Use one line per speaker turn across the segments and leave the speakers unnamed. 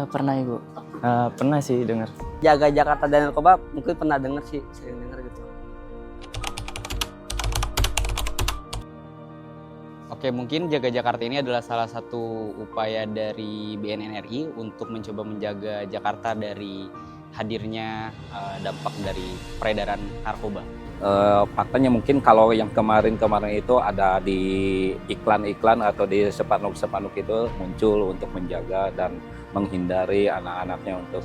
Pernah Ibu. Pernah sih dengar.
Jaga Jakarta dari narkoba mungkin pernah dengar sih, sering dengar gitu.
Oke, mungkin Jaga Jakarta ini adalah salah satu upaya dari BNN RI untuk mencoba menjaga Jakarta dari hadirnya dampak dari peredaran narkoba.
Faktanya mungkin kalau yang kemarin-kemarin itu ada di iklan-iklan atau di spanduk-spanduk itu muncul untuk menjaga dan menghindari anak-anaknya untuk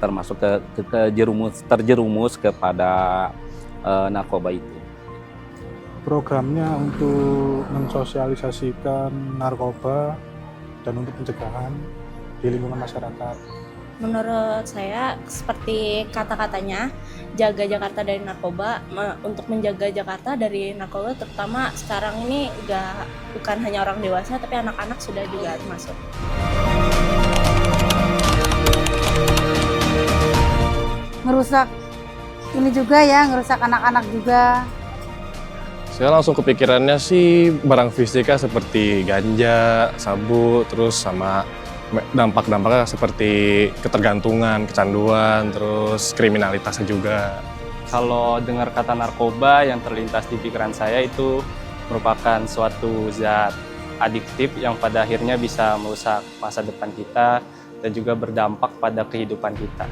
termasuk terjerumus kepada narkoba itu.
Programnya untuk mensosialisasikan narkoba dan untuk pencegahan di lingkungan masyarakat.
Menurut saya seperti kata-katanya, jaga Jakarta dari narkoba, untuk menjaga Jakarta dari narkoba terutama sekarang ini bukan hanya orang dewasa tapi anak-anak sudah juga termasuk.
Ngerusak ini juga ya, ngerusak anak-anak juga.
Saya langsung kepikirannya sih barang fisika seperti ganja, sabu, terus sama dampak-dampaknya seperti ketergantungan, kecanduan, terus kriminalitasnya juga.
Kalau dengar kata narkoba, yang terlintas di pikiran saya itu merupakan suatu zat adiktif yang pada akhirnya bisa merusak masa depan kita dan juga berdampak pada kehidupan kita.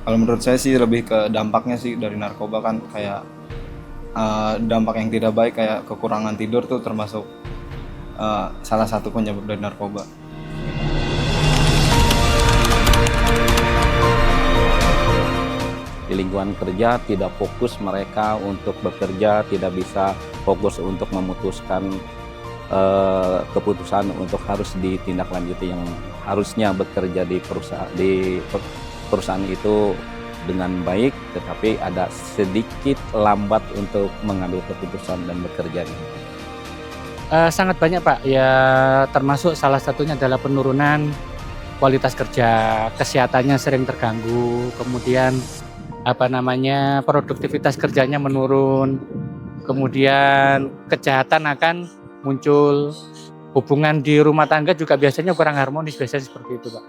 Kalau menurut saya sih lebih ke dampaknya sih dari narkoba kan kayak dampak yang tidak baik kayak kekurangan tidur tuh termasuk salah satu penyebab dari narkoba.
Di lingkungan kerja tidak fokus mereka untuk bekerja, tidak bisa fokus untuk memutuskan keputusan untuk harus ditindaklanjuti yang harusnya bekerja di perusahaan itu dengan baik, tetapi ada sedikit lambat untuk mengambil keputusan dan bekerja.
Sangat banyak Pak, ya termasuk salah satunya adalah penurunan kualitas kerja, kesehatannya sering terganggu, kemudian produktivitas kerjanya menurun, kemudian kejahatan akan muncul, hubungan di rumah tangga juga biasanya kurang harmonis, biasanya seperti itu Pak.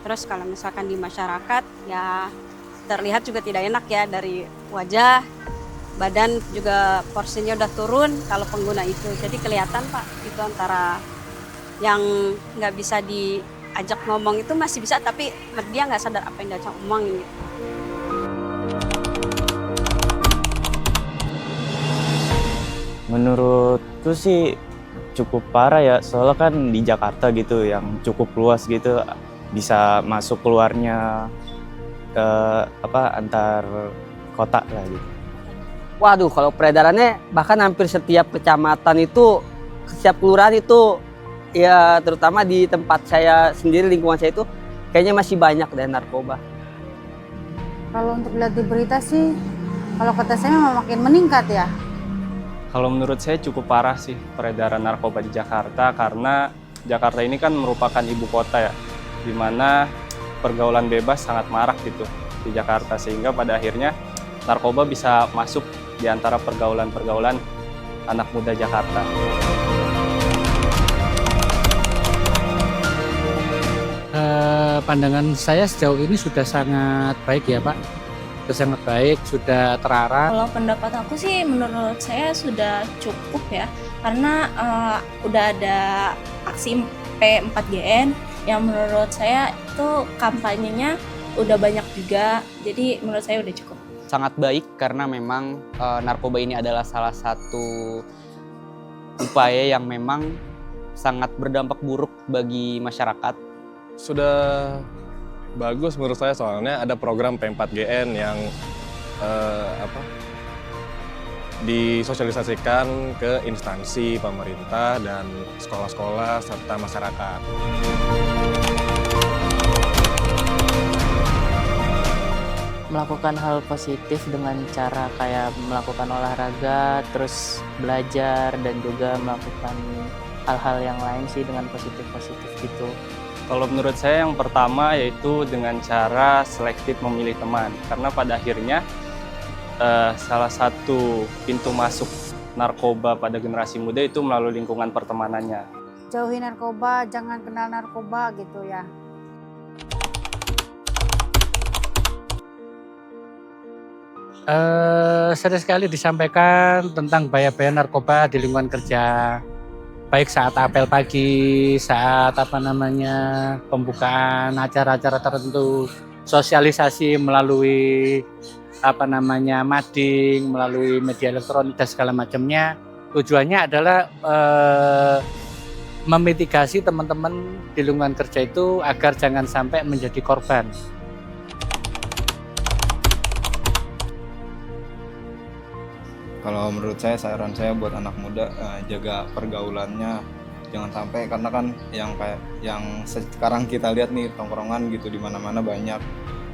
Terus kalau misalkan di masyarakat ya terlihat juga tidak enak ya dari wajah, badan juga porsinya udah turun kalau pengguna itu. Jadi kelihatan Pak, itu antara yang nggak bisa diajak ngomong itu masih bisa, tapi dia nggak sadar apa yang diajak ngomongin gitu.
Menurutku sih cukup parah ya, soalnya kan di Jakarta gitu yang cukup luas gitu, bisa masuk keluarnya ke antar kota lah gitu.
Waduh, kalau peredarannya bahkan hampir setiap kecamatan itu, setiap kelurahan itu, ya terutama di tempat saya sendiri, lingkungan saya itu kayaknya masih banyak deh narkoba.
Kalau untuk lihat di berita sih, kalau kata saya memang makin meningkat ya.
Kalau menurut saya cukup parah sih peredaran narkoba di Jakarta, karena Jakarta ini kan merupakan ibu kota ya, di mana pergaulan bebas sangat marak gitu di Jakarta, sehingga pada akhirnya narkoba bisa masuk di antara pergaulan-pergaulan anak muda Jakarta.
Pandangan saya sejauh ini sudah sangat baik ya Pak, sudah sangat baik, sudah terarah.
Kalau pendapat aku sih menurut saya sudah cukup ya, karena udah ada aksi P4GN yang menurut saya itu kampanyenya udah banyak juga, jadi menurut saya udah cukup.
Sangat baik karena memang narkoba ini adalah salah satu upaya yang memang sangat berdampak buruk bagi masyarakat.
Sudah bagus menurut saya, soalnya ada program P4GN yang disosialisasikan ke instansi pemerintah dan sekolah-sekolah serta masyarakat.
Melakukan hal positif dengan cara kayak melakukan olahraga, terus belajar, dan juga melakukan hal-hal yang lain sih dengan positif-positif gitu.
Kalau menurut saya yang pertama yaitu dengan cara selektif memilih teman, karena pada akhirnya salah satu pintu masuk narkoba pada generasi muda itu melalui lingkungan pertemanannya.
Jauhi narkoba, jangan kenal narkoba gitu ya.
Sering sekali disampaikan tentang bahaya-bahaya narkoba di lingkungan kerja. Baik saat apel pagi, saat pembukaan acara-acara tertentu, sosialisasi melalui mading, melalui media elektronik dan segala macamnya. Tujuannya adalah memitigasi teman-teman di lingkungan kerja itu agar jangan sampai menjadi korban.
Kalau menurut saya, saran saya buat anak muda, jaga pergaulannya, jangan sampai, karena kan yang sekarang kita lihat nih, tongkrongan gitu di mana-mana banyak,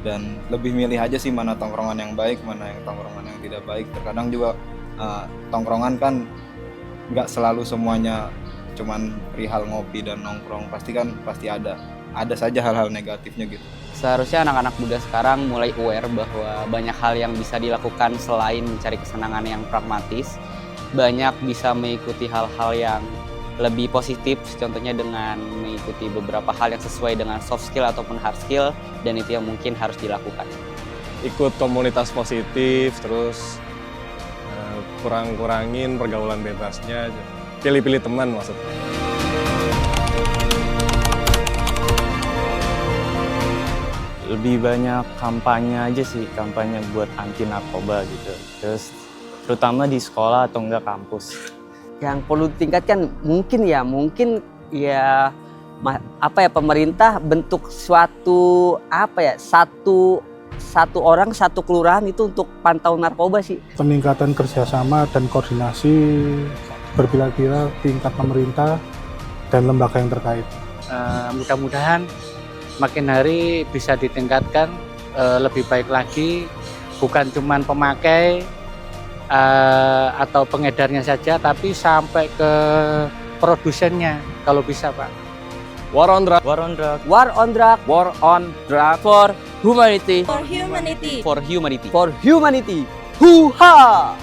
dan lebih milih aja sih mana tongkrongan yang baik, mana yang tongkrongan yang tidak baik. Terkadang juga tongkrongan kan nggak selalu semuanya cuman perihal ngopi dan nongkrong, pasti ada saja hal-hal negatifnya gitu.
Seharusnya anak-anak muda sekarang mulai aware bahwa banyak hal yang bisa dilakukan selain mencari kesenangan yang pragmatis. Banyak bisa mengikuti hal-hal yang lebih positif, contohnya dengan mengikuti beberapa hal yang sesuai dengan soft skill ataupun hard skill, dan itu yang mungkin harus dilakukan.
Ikut komunitas positif, terus kurangin pergaulan bebasnya, pilih-pilih teman maksudnya.
Lebih banyak kampanye aja sih, kampanye buat anti narkoba gitu. Terus terutama di sekolah atau enggak kampus.
Yang perlu ditingkatkan mungkin pemerintah bentuk satu orang satu kelurahan itu untuk pantau narkoba sih.
Peningkatan kerjasama dan koordinasi berpila-pila tingkat pemerintah dan lembaga yang terkait.
Mudah-mudahan makin hari bisa ditingkatkan lebih baik lagi, bukan cuma pemakai atau pengedarnya saja, tapi sampai ke produsennya kalau bisa, Pak.
War on drugs.
War on drugs.
War on drug.
War on drugs.
For humanity.
For humanity.
For humanity. For humanity. Huha!